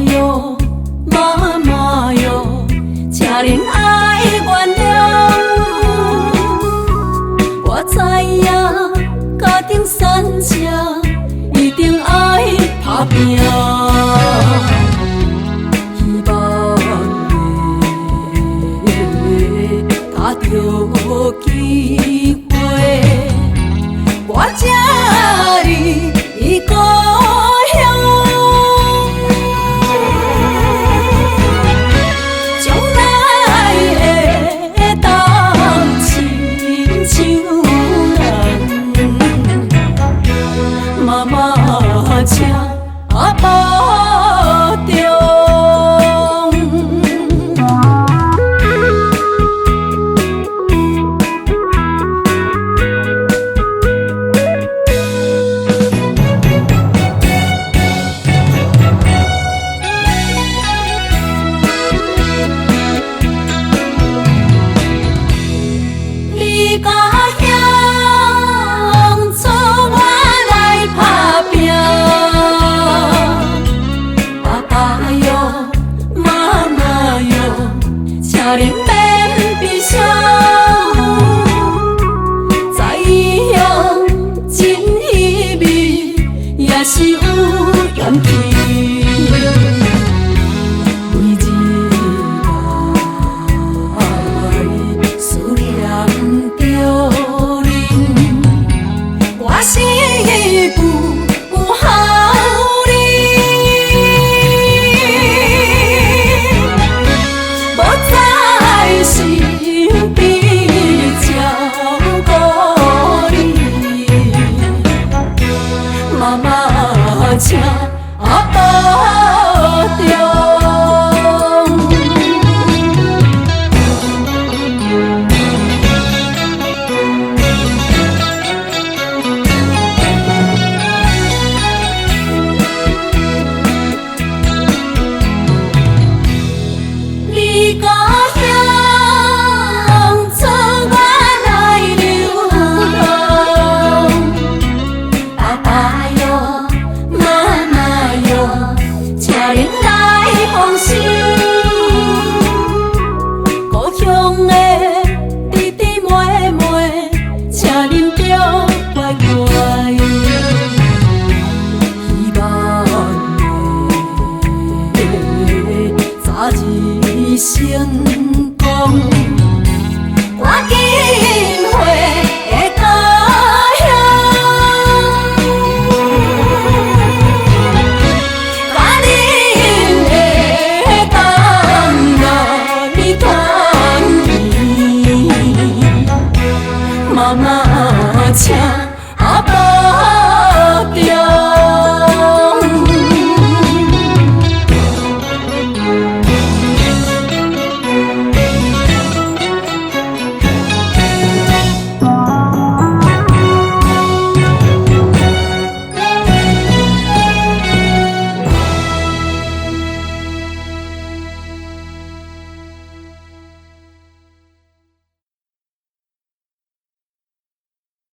哟，妈妈哟，请恁爱原谅。我知影家庭散车一定爱打拼，希望会打着机会，我才离故乡。将来会当亲像人，妈妈请保重。你家乡阻我来打拼，爸爸哟，妈妈哟，请恁免悲伤，知影真稀微，也是有勇气。妈妈请保重。你家乡阻我来流浪，爸爸哟，妈妈哟，请恁来放心。故乡的弟弟妹妹，请恁着乖乖，希望会早日成功。我